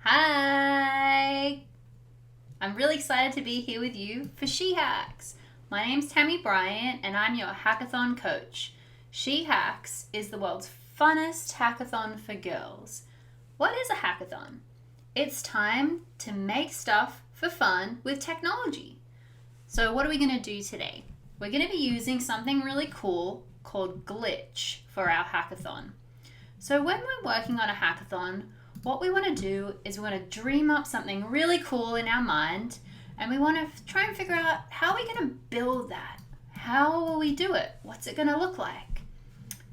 Hi! I'm really excited to be here with you for She Hacks. My name's Tammy Bryant and I'm your hackathon coach. She Hacks is the world's funnest hackathon for girls. What is a hackathon? It's time to make stuff for fun with technology. So what are we going to do today? We're going to be using something really cool called Glitch for our hackathon. So when we're working on a hackathon, what we want to do is we want to dream up something really cool in our mind, and we want to try and figure out how we're going to build that. How will we do it? What's it going to look like?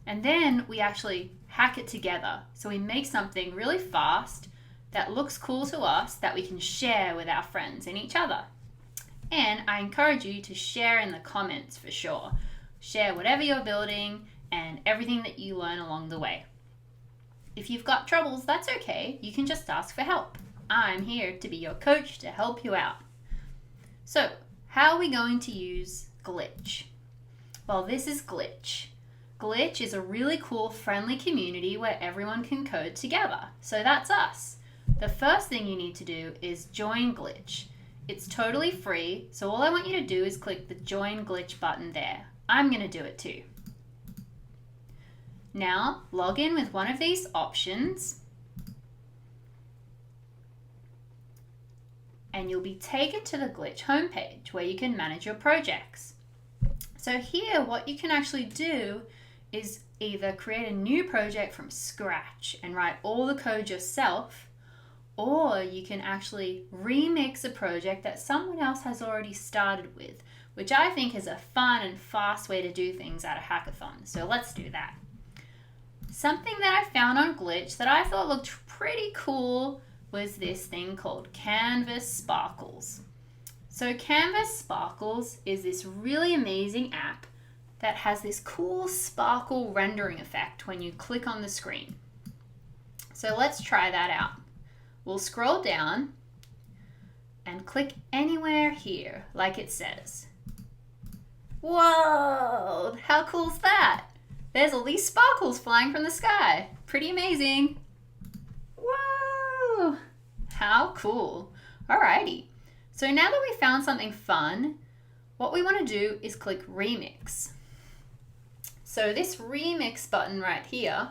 And then we actually hack it together. So we make something really fast that looks cool to us that we can share with our friends and each other. And I encourage you to share in the comments for sure. Share whatever you're building and everything that you learn along the way. If you've got troubles, that's okay. You can just ask for help. I'm here to be your coach to help you out. So, how are we going to use Glitch? Well, this is Glitch. Glitch is a really cool, friendly community where everyone can code together. So that's us. The first thing you need to do is join Glitch. It's totally free, so all I want you to do is click the Join Glitch button there. I'm going to do it too. Now, log in with one of these options and you'll be taken to the Glitch homepage where you can manage your projects. So here, what you can actually do is either create a new project from scratch and write all the code yourself, or you can actually remix a project that someone else has already started with, which I think is a fun and fast way to do things at a hackathon. So let's do that. Something that I found on Glitch that I thought looked pretty cool was this thing called Canvas Sparkles. So Canvas Sparkles is this really amazing app that has this cool sparkle rendering effect when you click on the screen. So let's try that out. We'll scroll down and click anywhere here, like it says. Whoa! How cool is that? There's all these sparkles flying from the sky. Pretty amazing. Whoa! How cool. Alrighty. So now that we found something fun, what we want to do is click Remix. So this Remix button right here,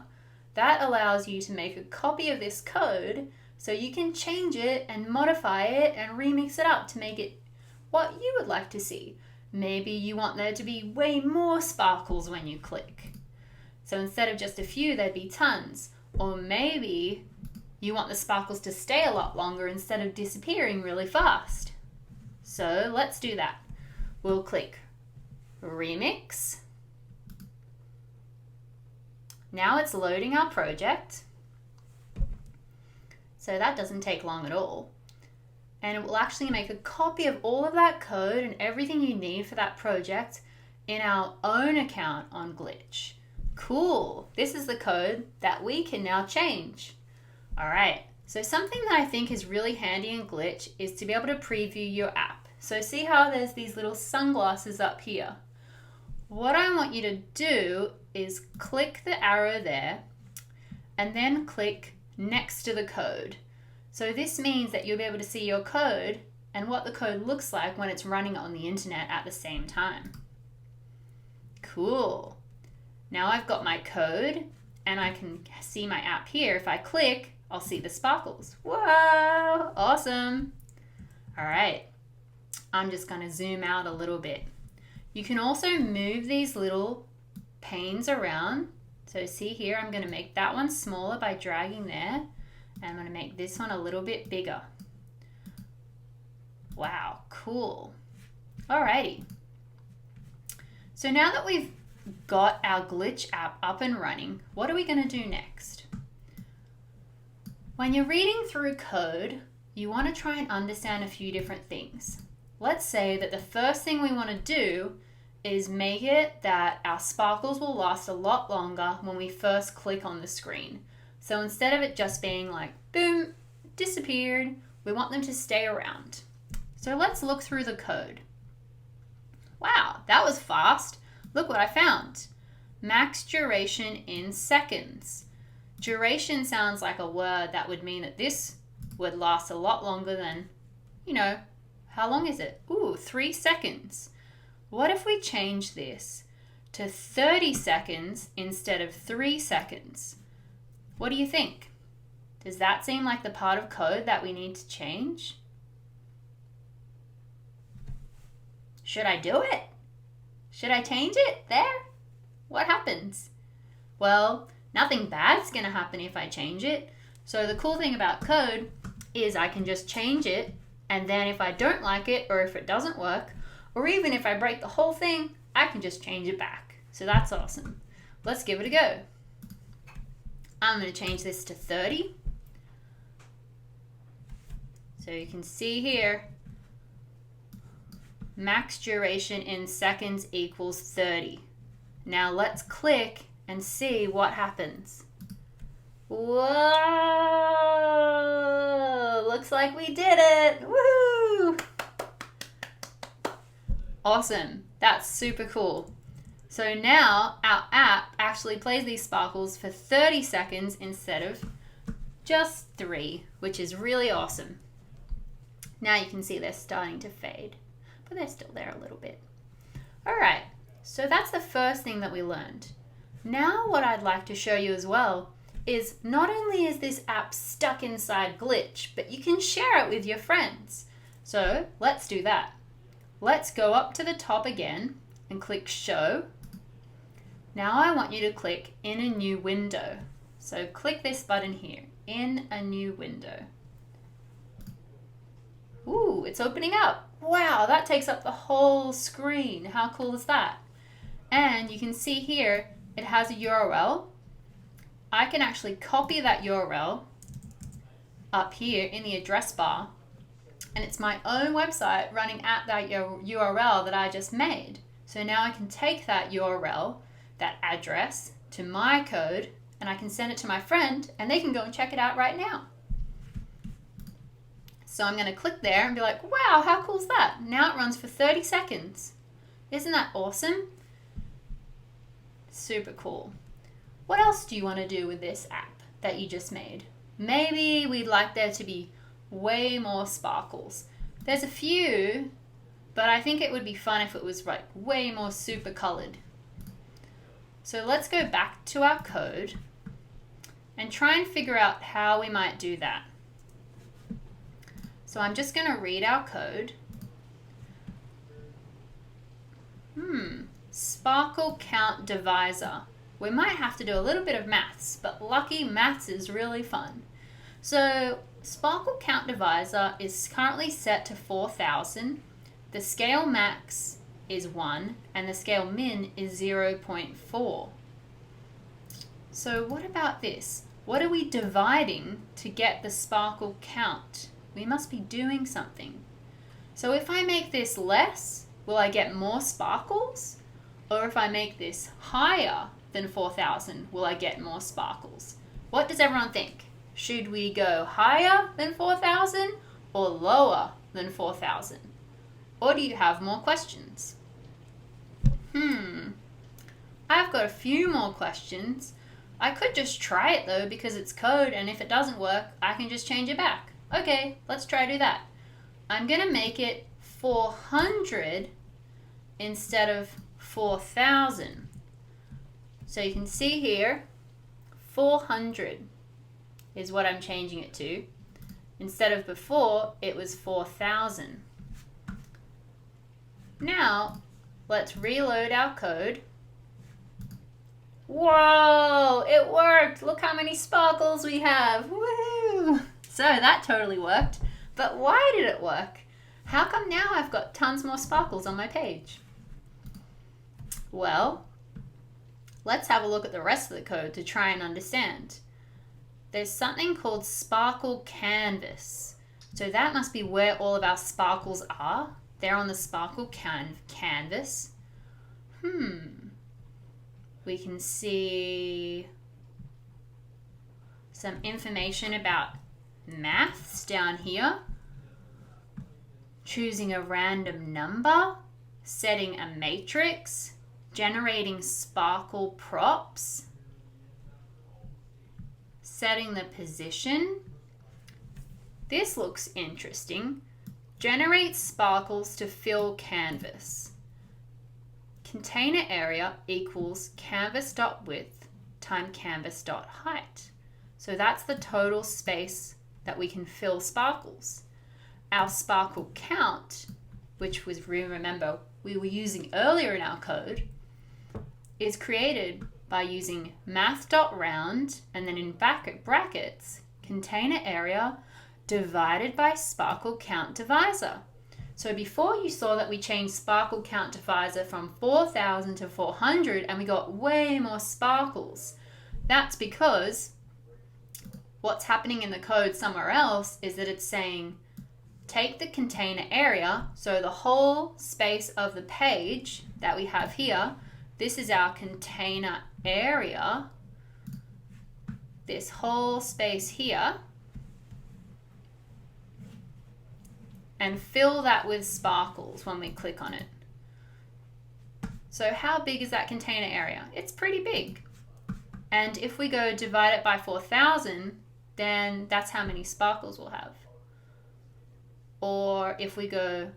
that allows you to make a copy of this code so you can change it and modify it and remix it up to make it what you would like to see. Maybe you want there to be way more sparkles when you click. So instead of just a few, there'd be tons. Or maybe you want the sparkles to stay a lot longer instead of disappearing really fast. So let's do that. We'll click Remix. Now it's loading our project. So that doesn't take long at all. And it will actually make a copy of all of that code and everything you need for that project in our own account on Glitch. Cool. This is the code that we can now change. All right. So something that I think is really handy in Glitch is to be able to preview your app. So see how there's these little sunglasses up here. What I want you to do is click the arrow there and then click next to the code. So this means that you'll be able to see your code and what the code looks like when it's running on the internet at the same time. Cool. Now I've got my code and I can see my app here. If I click, I'll see the sparkles. Whoa, awesome. All right, I'm just going to zoom out a little bit. You can also move these little panes around. So see here, I'm going to make that one smaller by dragging there. And I'm going to make this one a little bit bigger. Wow, cool. Alrighty. So now that we've got our Glitch app up and running, what are we going to do next? When you're reading through code, you want to try and understand a few different things. Let's say that the first thing we want to do is make it that our sparkles will last a lot longer when we first click on the screen. So instead of it just being like, boom, disappeared, we want them to stay around. So let's look through the code. Wow, that was fast. Look what I found. Max duration in seconds. Duration sounds like a word that would mean that this would last a lot longer than, how long is it? Ooh, 3 seconds. What if we change this to 30 seconds instead of 3 seconds? What do you think? Does that seem like the part of code that we need to change? Should I do it? Should I change it there? What happens? Well, nothing bad's going to happen if I change it. So the cool thing about code is I can just change it, and then if I don't like it or if it doesn't work, or even if I break the whole thing, I can just change it back. So that's awesome. Let's give it a go. I'm going to change this to 30. So you can see here, max duration in seconds equals 30. Now let's click and see what happens. Whoa! Looks like we did it! Woohoo! Awesome. That's super cool. So now our app actually plays these sparkles for 30 seconds instead of just 3, which is really awesome. Now you can see they're starting to fade, but they're still there a little bit. All right, so that's the first thing that we learned. Now what I'd like to show you as well is not only is this app stuck inside Glitch, but you can share it with your friends. So let's do that. Let's go up to the top again and click Show. Now I want you to click in a new window. So click this button here, in a new window. Ooh, it's opening up. Wow, that takes up the whole screen. How cool is that? And you can see here, it has a URL. I can actually copy that URL up here in the address bar, and it's my own website running at that URL that I just made. So now I can take that URL, that address, to my code, and I can send it to my friend, and they can go and check it out right now. So I'm going to click there and be like, wow, how cool is that? Now it runs for 30 seconds. Isn't that awesome? Super cool. What else do you want to do with this app that you just made? Maybe we'd like there to be way more sparkles. There's a few, but I think it would be fun if it was like way more super colored. So let's go back to our code and try and figure out how we might do that. So I'm just going to read our code. Sparkle count divisor. We might have to do a little bit of maths, but lucky maths is really fun. So sparkle count divisor is currently set to 4,000. The scale max is 1 and the scale min is 0.4. So what about this? What are we dividing to get the sparkle count? We must be doing something. So if I make this less, will I get more sparkles? Or if I make this higher than 4,000, will I get more sparkles? What does everyone think? Should we go higher than 4,000 or lower than 4,000? Or do you have more questions? I've got a few more questions. I could just try it though because it's code, and if it doesn't work, I can just change it back. Okay, let's try to do that. I'm going to make it 400 instead of 4,000. So you can see here, 400 is what I'm changing it to. Instead of before, it was 4,000. Now, let's reload our code. Whoa, it worked! Look how many sparkles we have! Woohoo! So that totally worked. But why did it work? How come now I've got tons more sparkles on my page? Well, let's have a look at the rest of the code to try and understand. There's something called sparkle canvas. So that must be where all of our sparkles are. They're on the sparkle canvas. We can see some information about maths down here. Choosing a random number, setting a matrix, generating sparkle props, setting the position, This looks interesting. Generate sparkles to fill canvas. Container area equals canvas.width times canvas.height. So that's the total space that we can fill sparkles. Our sparkle count, which was, remember, we were using earlier in our code, is created by using math.round and then in brackets, container area divided by sparkle count divisor. So before you saw that we changed sparkle count divisor from 4,000 to 400 and we got way more sparkles. That's because what's happening in the code somewhere else is that it's saying take the container area, so the whole space of the page that we have here, this is our container area, this whole space here, and fill that with sparkles when we click on it. So how big is that container area? It's pretty big. And if we go divide it by 4,000, then that's how many sparkles we'll have. Or if we go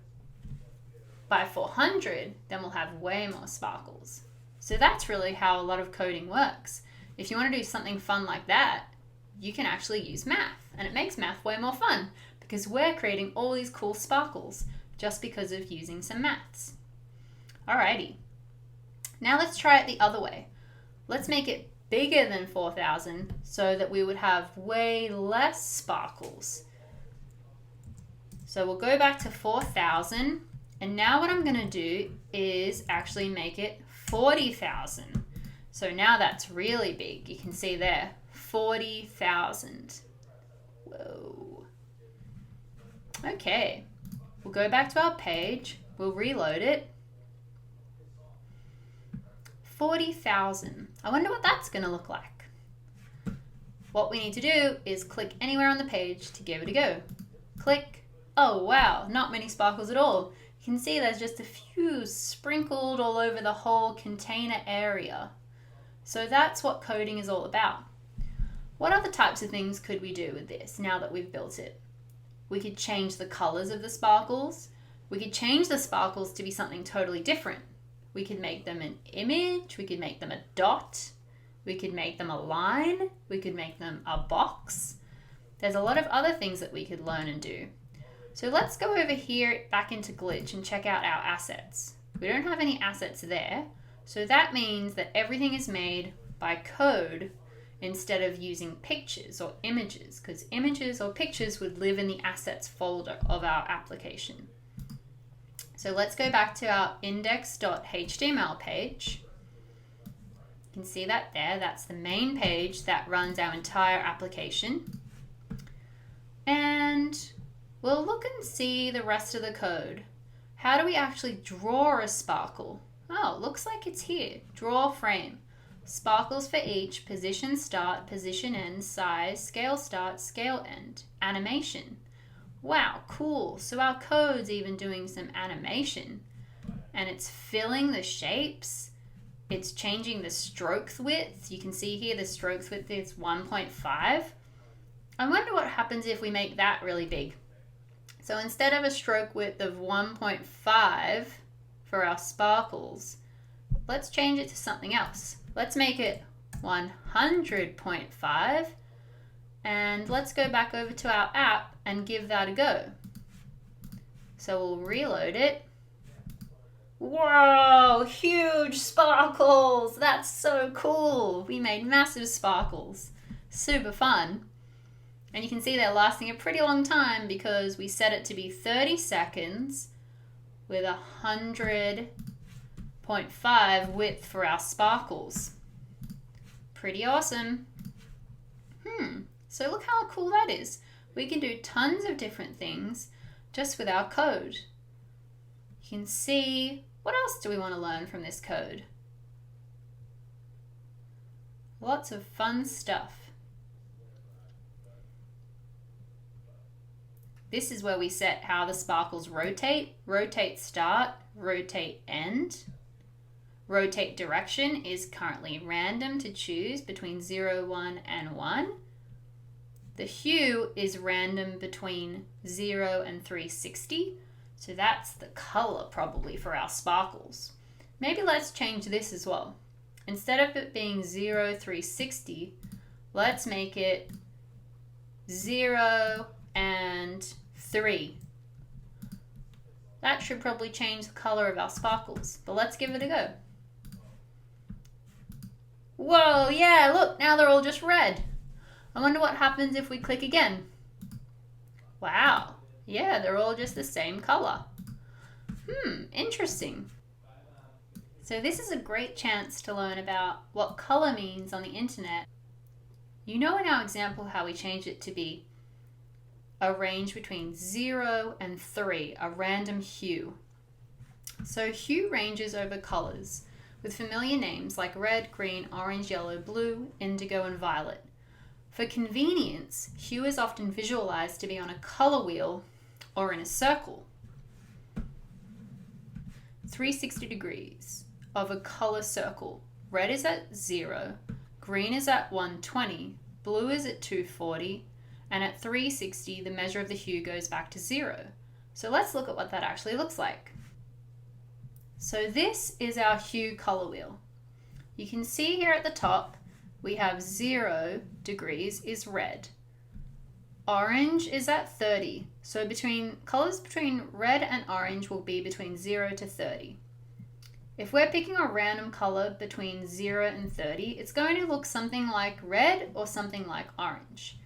by 400, then we'll have way more sparkles. So that's really how a lot of coding works. If you want to do something fun like that, you can actually use math, and it makes math way more fun because we're creating all these cool sparkles just because of using some maths. Alrighty, now let's try it the other way. Let's make it bigger than 4,000 so that we would have way less sparkles. So we'll go back to 4,000, and now what I'm going to do is actually make it 40,000. So now that's really big. You can see there, 40,000. Whoa. Okay, we'll go back to our page. We'll reload it. 40,000. I wonder what that's going to look like. What we need to do is click anywhere on the page to give it a go. Click. Oh wow, not many sparkles at all. You can see there's just a few sprinkled all over the whole container area. So that's what coding is all about. What other types of things could we do with this now that we've built it? We could change the colors of the sparkles. We could change the sparkles to be something totally different. We could make them an image. We could make them a dot. We could make them a line. We could make them a box. There's a lot of other things that we could learn and do. So let's go over here back into Glitch and check out our assets. We don't have any assets there. So that means that everything is made by code instead of using pictures or images, because images or pictures would live in the assets folder of our application. So let's go back to our index.html page. You can see that there. That's the main page that runs our entire application. And we'll look and see the rest of the code. How do we actually draw a sparkle? Oh, looks like it's here. Draw frame. Sparkles for each, position start, position end, size, scale start, scale end, animation. Wow, cool. So our code's even doing some animation. And it's filling the shapes. It's changing the stroke width. You can see here the stroke width is 1.5. I wonder what happens if we make that really big. So instead of a stroke width of 1.5 for our sparkles, let's change it to something else. Let's make it 100.5, and let's go back over to our app and give that a go. So we'll reload it. Whoa, huge sparkles! That's so cool! We made massive sparkles. Super fun. And you can see they're lasting a pretty long time because we set it to be 30 seconds with 100.5 width for our sparkles. Pretty awesome. So look how cool that is. We can do tons of different things just with our code. You can see, what else do we want to learn from this code? Lots of fun stuff. This is where we set how the sparkles rotate. Rotate start, rotate end. Rotate direction is currently random to choose between 0, 1, and 1. The hue is random between 0 and 360. So that's the color probably for our sparkles. Maybe let's change this as well. Instead of it being 0, 360, let's make it 0 and 3. That should probably change the color of our sparkles, but let's give it a go. Whoa, yeah, look, now they're all just red. I wonder what happens if we click again. Wow, yeah, they're all just the same color. Interesting. So this is a great chance to learn about what color means on the internet. You know in our example how we changed it to be a range between 0 and 3, a random hue. So hue ranges over colors with familiar names like red, green, orange, yellow, blue, indigo, and violet. For convenience, hue is often visualized to be on a color wheel or in a circle. 360 degrees of a color circle. Red is at 0, green is at 120, blue is at 240, and at 360 the measure of the hue goes back to 0. So let's look at what that actually looks like. So this is our hue color wheel. You can see here at the top we have 0 degrees is red. Orange is at 30. So colors between red and orange will be between 0 to 30. If we're picking a random color between 0 and 30, it's going to look something like red or something like orange.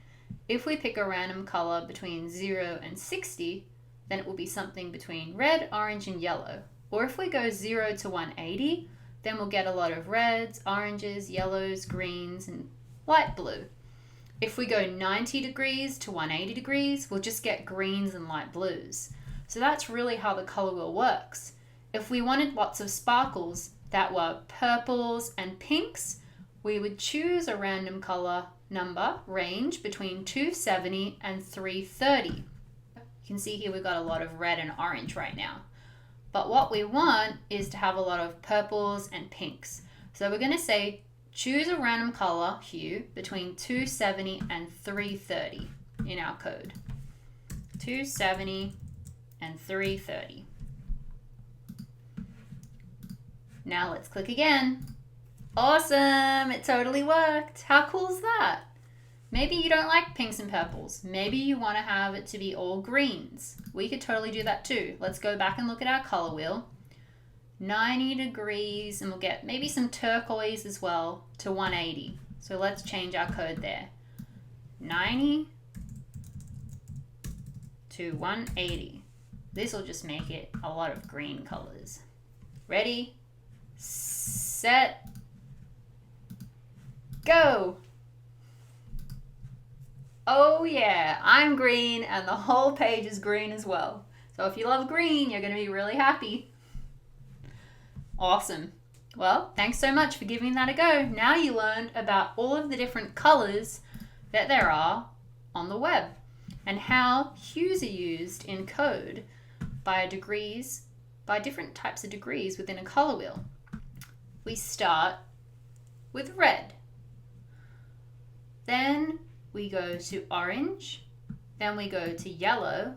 If we pick a random color between 0 and 60, then it will be something between red, orange, and yellow. Or if we go 0 to 180, then we'll get a lot of reds, oranges, yellows, greens, and light blue. If we go 90 degrees to 180 degrees, we'll just get greens and light blues. So that's really how the color wheel works. If we wanted lots of sparkles that were purples and pinks, we would choose a random color number range between 270 and 330. You can see here we've got a lot of red and orange right now. But what we want is to have a lot of purples and pinks. So we're going to say choose a random color hue between 270 and 330 in our code. 270 and 330. Now let's click again. Awesome, it totally worked. How cool is that? Maybe you don't like pinks and purples. Maybe you want to have it to be all greens. We could totally do that too. Let's go back and look at our color wheel. 90 degrees, and we'll get maybe some turquoise as well to 180. So let's change our code there. 90 to 180. This will just make it a lot of green colors. Ready, set, go. Oh yeah, I'm green and the whole page is green as well. So if you love green, you're going to be really happy. Awesome. Well, thanks so much for giving that a go. Now you learned about all of the different colors that there are on the web and how hues are used in code by different types of degrees within a color wheel. We start with red. Then we go to orange. Then we go to yellow.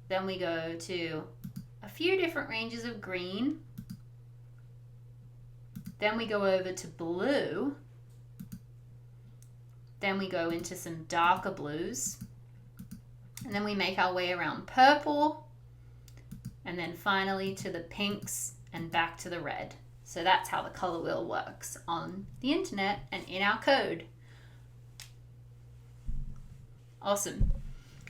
Then we go to a few different ranges of green. Then we go over to blue. Then we go into some darker blues. And then we make our way around purple. And then finally to the pinks and back to the red. So that's how the color wheel works on the internet and in our code. Awesome.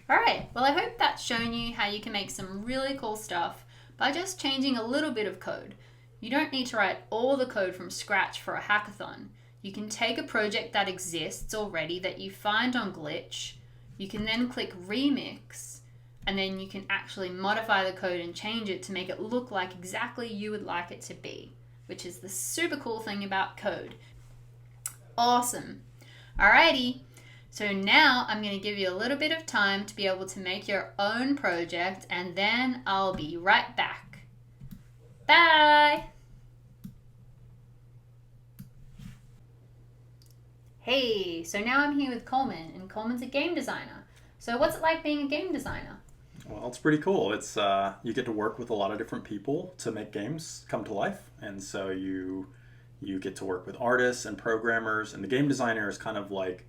All right, well, I hope that's shown you how you can make some really cool stuff by just changing a little bit of code. You don't need to write all the code from scratch for a hackathon. You can take a project that exists already that you find on Glitch. You can then click Remix, and then you can actually modify the code and change it to make it look like exactly you would like it to be, which is the super cool thing about code. Awesome. Alrighty. So now I'm going to give you a little bit of time to be able to make your own project, and then I'll be right back. Bye! Hey, so now I'm here with Coleman, and Coleman's a game designer. So what's it like being a game designer? Well, it's pretty cool. It's you get to work with a lot of different people to make games come to life, and so you get to work with artists and programmers. And the game designer is kind of like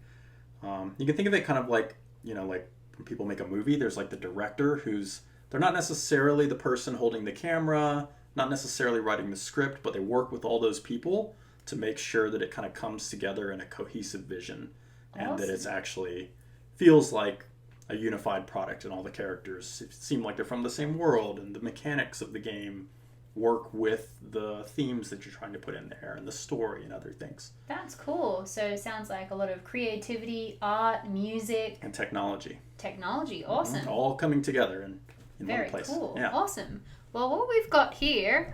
you can think of it kind of like like when people make a movie. There's like the director who's they're not necessarily the person holding the camera, not necessarily writing the script, but they work with all those people to make sure that it kind of comes together in a cohesive vision, and that it's actually feels like a unified product, and all the characters seem like they're from the same world, and the mechanics of the game work with the themes that you're trying to put in there and the story and other things. That's cool. So it sounds like a lot of creativity, art, music, And technology. technology. Awesome. All coming together in Very one place. cool. Yeah. Awesome. Well, what we've got here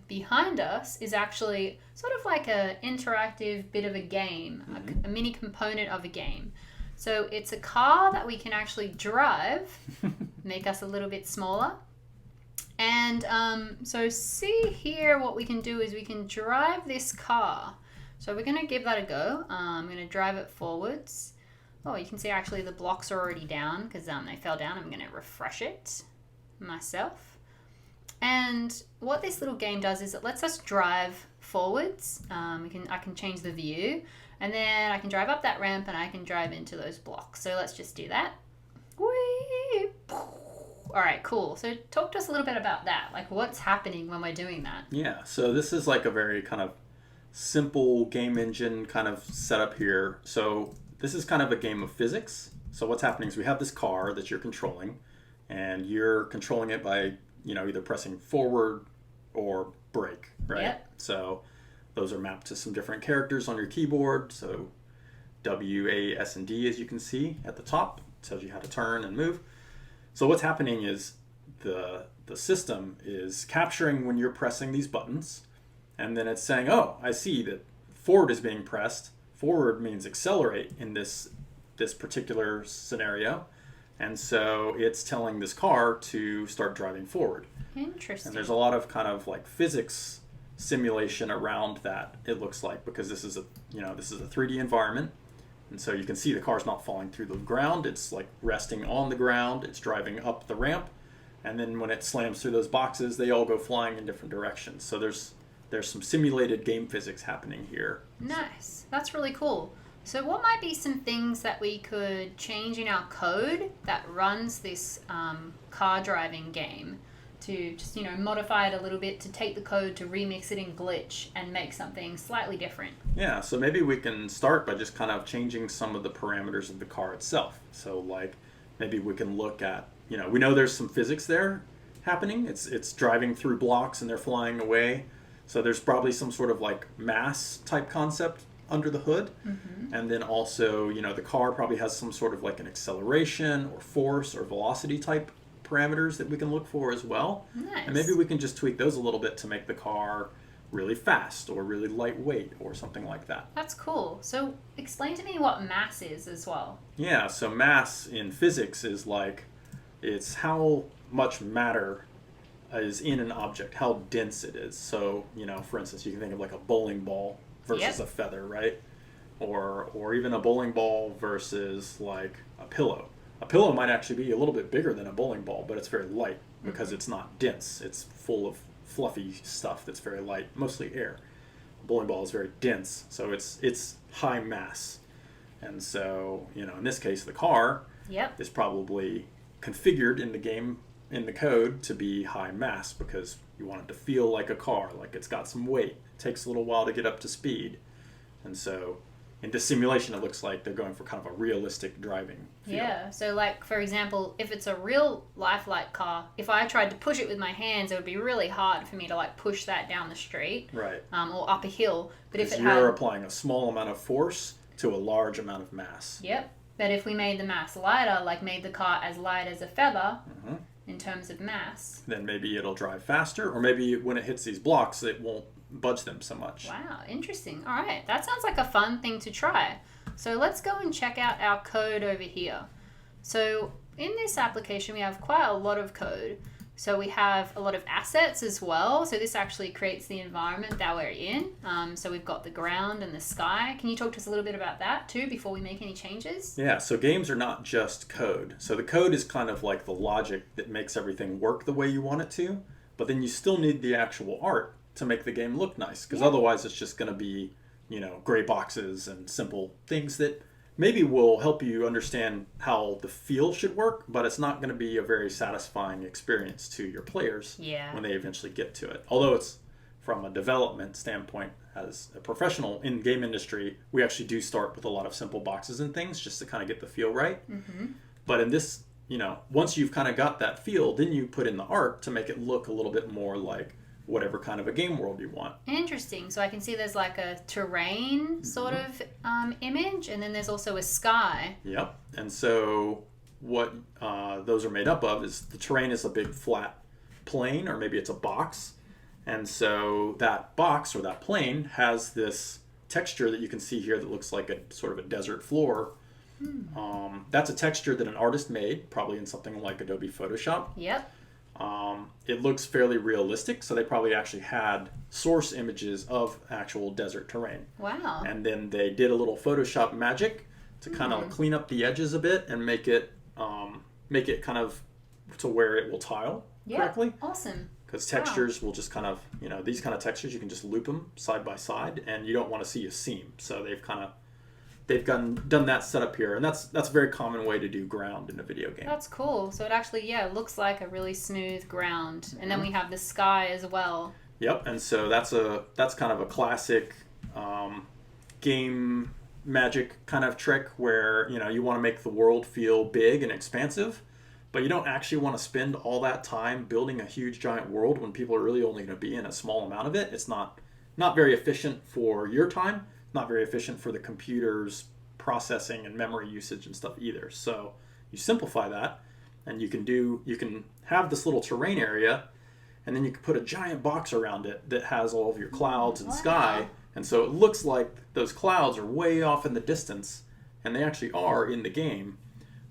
behind us is actually sort of like an interactive bit of a game, a mini component of a game. So it's a car that we can actually drive, make us a little bit smaller. And so see here, what we can do is we can drive this car. So we're going to give that a go. I'm going to drive it forwards. Oh, you can see actually the blocks are already down because they fell down. I'm going to refresh it myself. And what this little game does is it lets us drive forwards. I can change the view, and then I can drive up that ramp and I can drive into those blocks. So let's just do that. Whee! All right, cool. So talk to us a little bit about that. Like what's happening when we're doing that? Yeah. So this is like a very kind of simple game engine kind of setup here. So this is kind of a game of physics. So what's happening is we have this car that you're controlling, and you're controlling it by either pressing forward or brake, right? Yep. So those are mapped to some different characters on your keyboard. So W, A, S, and D, as you can see at the top, tells you how to turn and move. So what's happening is the system is capturing when you're pressing these buttons, and then it's saying, oh, I see that forward is being pressed. Forward means accelerate in this particular scenario. And so it's telling this car to start driving forward. Interesting. And there's a lot of kind of like physics simulation around that, it looks like, because this is a 3D environment. And so you can see the car's not falling through the ground. It's like resting on the ground. It's driving up the ramp. And then when it slams through those boxes, they all go flying in different directions. So there's some simulated game physics happening here. Nice. That's really cool. So what might be some things that we could change in our code that runs this car driving game to just, modify it a little bit to take the code to remix it in Glitch and make something slightly different? Yeah, so maybe we can start by just kind of changing some of the parameters of the car itself. So like maybe we can look at, we know there's some physics there happening. It's driving through blocks and they're flying away. So there's probably some sort of like mass type concept under the hood. And then also the car probably has some sort of like an acceleration or force or velocity type parameters that we can look for as well. Nice. And maybe we can just tweak those a little bit to make the car really fast or really lightweight or something like that. That's cool. So explain to me what mass is as well. Yeah, so mass in physics is like it's how much matter is in an object, how dense it is. So for instance, you can think of like a bowling ball versus a feather, right? Or even a bowling ball versus like a pillow. A pillow might actually be a little bit bigger than a bowling ball, but it's very light because it's not dense. It's full of fluffy stuff that's very light, mostly air. A bowling ball is very dense, so it's high mass. And so, in this case, the car is probably configured in the game, in the code, to be high mass because you want it to feel like a car, like it's got some weight. It takes a little while to get up to speed. And so in this simulation, it looks like they're going for kind of a realistic driving feel. Yeah, so like, for example, if it's a real lifelike car, if I tried to push it with my hands, it would be really hard for me to like push that down the street. Right. Or up a hill. But if you're applying a small amount of force to a large amount of mass. Yep. But if we made the mass lighter, like made the car as light as a feather in terms of mass, then maybe it'll drive faster, or maybe when it hits these blocks, it won't budge them so much. Wow, interesting. All right, that sounds like a fun thing to try. So let's go and check out our code over here. So in this application, we have quite a lot of code. So we have a lot of assets as well. So this actually creates the environment that we're in. So we've got the ground and the sky. Can you talk to us a little bit about that too before we make any changes? Yeah, so games are not just code. So the code is kind of like the logic that makes everything work the way you want it to, but then you still need the actual art to make the game look nice, because otherwise it's just going to be, gray boxes and simple things that maybe will help you understand how the feel should work, but it's not going to be a very satisfying experience to your players when they eventually get to it. Although it's from a development standpoint, as a professional in game industry, we actually do start with a lot of simple boxes and things just to kind of get the feel right. Mm-hmm. But in this, once you've kind of got that feel, then you put in the art to make it look a little bit more like whatever kind of a game world you want. Interesting. So I can see there's like a terrain sort of image, and then there's also a sky. Yep. And so what those are made up of is the terrain is a big flat plane, or maybe it's a box. And so that box or that plane has this texture that you can see here that looks like a sort of a desert floor. That's a texture that an artist made, probably in something like Adobe Photoshop. Yep. It looks fairly realistic, so they probably actually had source images of actual desert terrain. Wow. And then they did a little Photoshop magic to kind of clean up the edges a bit and make it kind of to where it will tile correctly. Awesome. Because textures will just kind of, these kind of textures, you can just loop them side by side, and you don't want to see a seam. So they've done that setup here, and that's a very common way to do ground in a video game. That's cool. So it actually, looks like a really smooth ground. And then we have the sky as well. Yep, and so that's kind of a classic game magic kind of trick where, you want to make the world feel big and expansive, but you don't actually want to spend all that time building a huge giant world when people are really only going to be in a small amount of it. It's not very efficient for your time. Not very efficient for the computer's processing and memory usage and stuff either. So you simplify that, and you can have this little terrain area, and then you can put a giant box around it that has all of your clouds and sky, and so it looks like those clouds are way off in the distance, and they actually are in the game,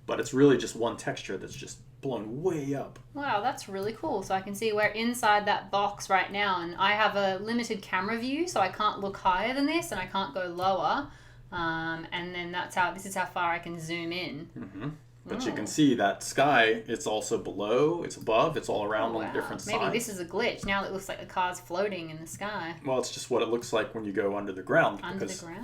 but it's really just one texture that's just blown way up. Wow, that's really cool. So I can see we're inside that box right now, and I have a limited camera view, so I can't look higher than this and I can't go lower. And then this is how far I can zoom in. Mm-hmm. But you can see that sky, it's also below, it's above, it's all around on the different sides. Maybe this is a glitch. Now it looks like the car's floating in the sky. Well, it's just what it looks like when you go under the ground.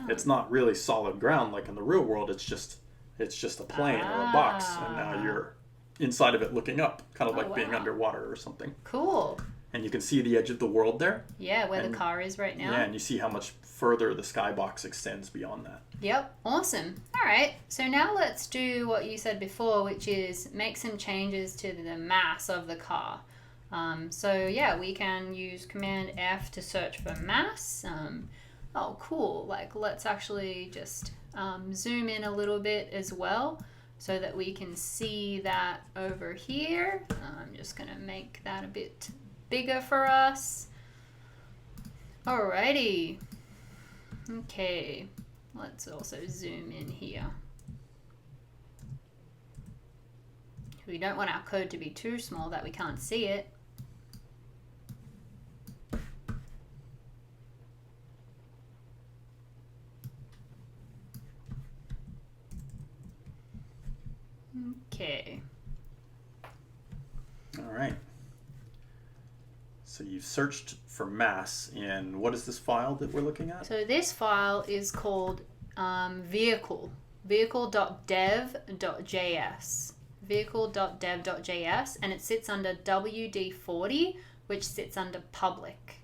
It's not really solid ground like in the real world. It's just a plane or a box, and now you're inside of it looking up, kind of like being underwater or something. Cool. And you can see the edge of the world there. Yeah, where the car is right now. Yeah, and you see how much further the skybox extends beyond that. Yep, awesome. All right, so now let's do what you said before, which is make some changes to the mass of the car. We can use Command F to search for mass. Oh, cool. Let's actually just zoom in a little bit as well, so that we can see that over here. I'm just going to make that a bit bigger for us. Alrighty. Okay, let's also zoom in here. We don't want our code to be too small that we can't see it. Okay. All right. So you've searched for mass in, what is this file that we're looking at? So this file is called vehicle.dev.js. Vehicle.dev.js, and it sits under WD40, which sits under public.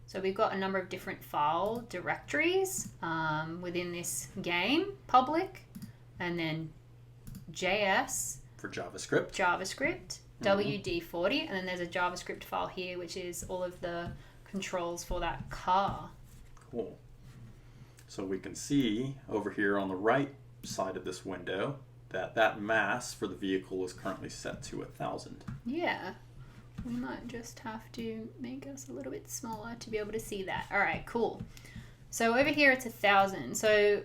So we've got a number of different file directories within this game, public, and then JS for JavaScript, WD40, and then there's a JavaScript file here, which is all of the controls for that car. Cool. So we can see over here on the right side of this window that mass for the vehicle is currently set to 1,000. Yeah. We might just have to make us a little bit smaller to be able to see that. All right, cool. So over here it's 1,000. So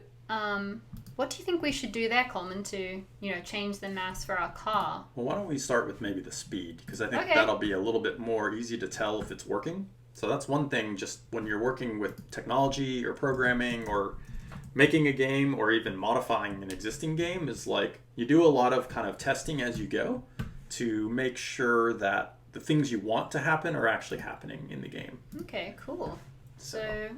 What do you think we should do there, Coleman, to, change the mass for our car? Well, why don't we start with maybe the speed? Because I think Okay. that'll be a little bit more easy to tell if it's working. So that's one thing, just when you're working with technology or programming or making a game or even modifying an existing game, is like you do a lot of kind of testing as you go to make sure that the things you want to happen are actually happening in the game. Okay, cool. So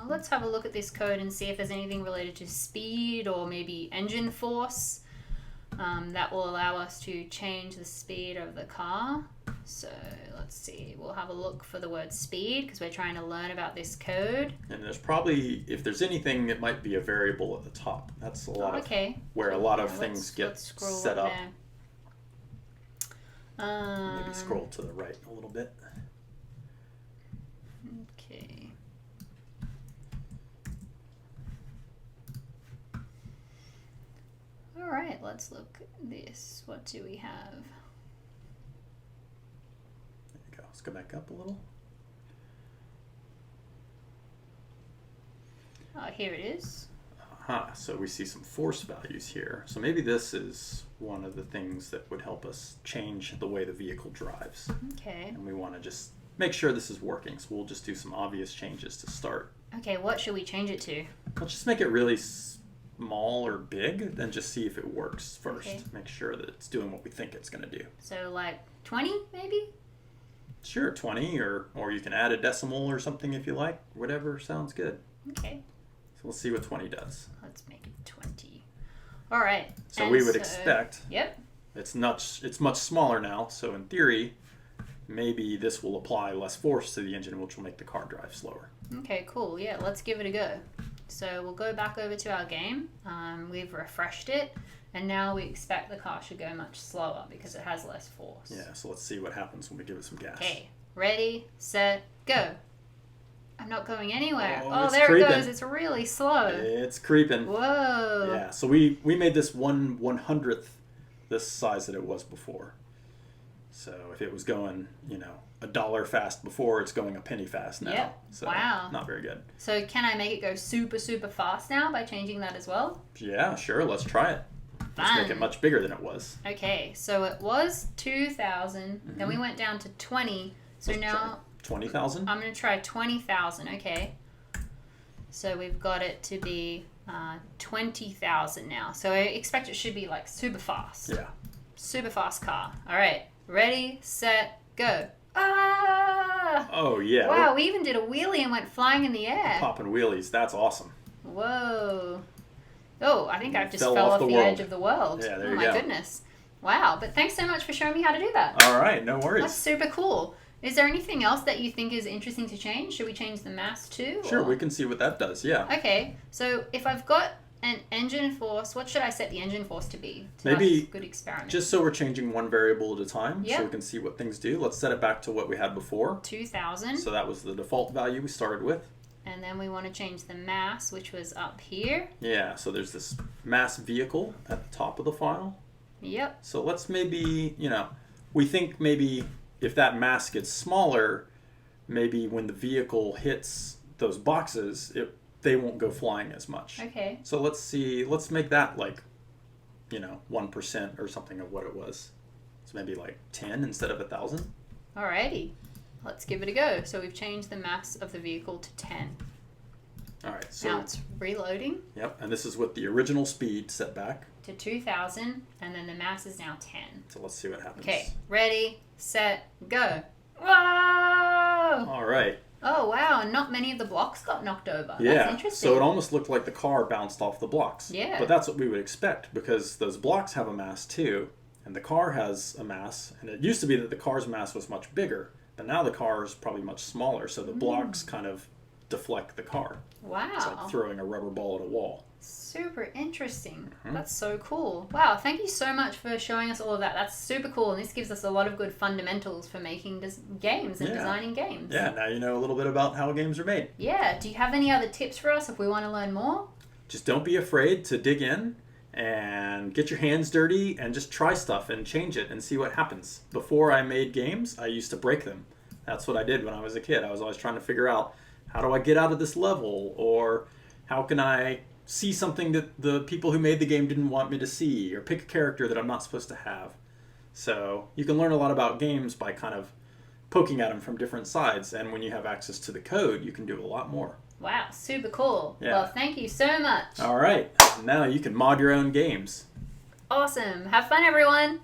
let's have a look at this code and see if there's anything related to speed or maybe engine force that will allow us to change the speed of the car. So let's see, we'll have a look for the word speed because we're trying to learn about this code. And there's probably, if there's anything, it might be a variable at the top. That's a lot of where a lot of things get set up. Maybe scroll to the right a little bit. Okay. All right, let's look at this. What do we have? There you go. Let's go back up a little. Oh, here it is. So we see some force values here. So maybe this is one of the things that would help us change the way the vehicle drives. Okay. And we want to just make sure this is working. So we'll just do some obvious changes to start. Okay, what should we change it to? Let's just make it really small or big, then just see if it works first. Okay. Make sure that it's doing what we think it's going to do. So like 20 maybe? Sure, 20, or you can add a decimal or something if you like. Whatever sounds good. Okay. So we'll see what 20 does. Let's make it 20. All right. So we would expect Yep. it's much smaller now. So in theory, maybe this will apply less force to the engine, which will make the car drive slower. Okay, cool. Yeah, let's give it a go. So we'll go back over to our game. We've refreshed it, and now we expect the car should go much slower because it has less force. Yeah, so let's see what happens when we give it some gas. Okay, ready, set, go. I'm not going anywhere. Oh, there creeping. it goes. It's really slow. It's creeping. Whoa. Yeah, so we made this 1/100th this size that it was before. So if it was going, $1 fast before, it's going a penny fast now. Yep. So Wow. not very good. So can I make it go super, super fast now by changing that as well? Yeah, sure. Let's try it. Let's make it much bigger than it was. Okay, so it was 2,000. Then we went down to 20. So Let's now 20,000? I'm going to try 20,000. Okay. So we've got it to be 20,000 now. So I expect it should be like super fast. Yeah. Super fast car. All right. Ready, set, go. Ah! Oh, yeah. Wow, we even did a wheelie and went flying in the air. Popping wheelies. That's awesome. Whoa. Oh, I think I just Fell fell off off the the edge of the world. Yeah, there oh you my go. goodness. Wow, but thanks so much for showing me how to do that. All right, no worries. That's super cool. Is there anything else that you think is interesting to change? Should we change the mass too? Sure, or? we can see what that does, yeah. Okay, so if I've got an engine force, what should I set the engine force to be? Maybe good experiment. Just so we're changing one variable at a time, Yep. so we can see what things do. Let's set it back to what we had before. 2,000. So that was the default value we started with. And then we want to change the mass, which was up here. Yeah, so there's this mass vehicle at the top of the file. Yep. So let's maybe, we think maybe if that mass gets smaller, maybe when the vehicle hits those boxes, they won't go flying as much. Okay. So let's make that like, 1% or something of what it was. So maybe like 10 instead of 1,000. Alrighty. Let's give it a go. So we've changed the mass of the vehicle to 10. All right, so Now it's reloading yep, and this is with the original speed set back. to 2,000, and then the mass is now 10. So let's see what happens. Okay, ready, set, go. Whoa! All right. Oh, wow, and not many of the blocks got knocked over. Yeah. That's interesting. So it almost looked like the car bounced off the blocks. Yeah. But that's what we would expect because those blocks have a mass too, and the car has a mass. And it used to be that the car's mass was much bigger, but now the car is probably much smaller. So the blocks kind of deflect the car. Wow. It's like throwing a rubber ball at a wall. Super interesting. That's so cool. Wow, thank you so much for showing us all of that. That's super cool, and this gives us a lot of good fundamentals for making games and Yeah. designing games. Yeah, now you know a little bit about how games are made. Yeah, do you have any other tips for us if we want to learn more? Just don't be afraid to dig in and get your hands dirty and just try stuff and change it and see what happens. Before I made games, I used to break them. That's what I did when I was a kid. I was always trying to figure out, how do I get out of this level? Or how can I see something that the people who made the game didn't want me to see, or pick a character that I'm not supposed to have. So you can learn a lot about games by kind of poking at them from different sides, and when you have access to the code, you can do a lot more. Wow, super cool. Yeah. Well, thank you so much. All right, now you can mod your own games. Awesome. Have fun, everyone.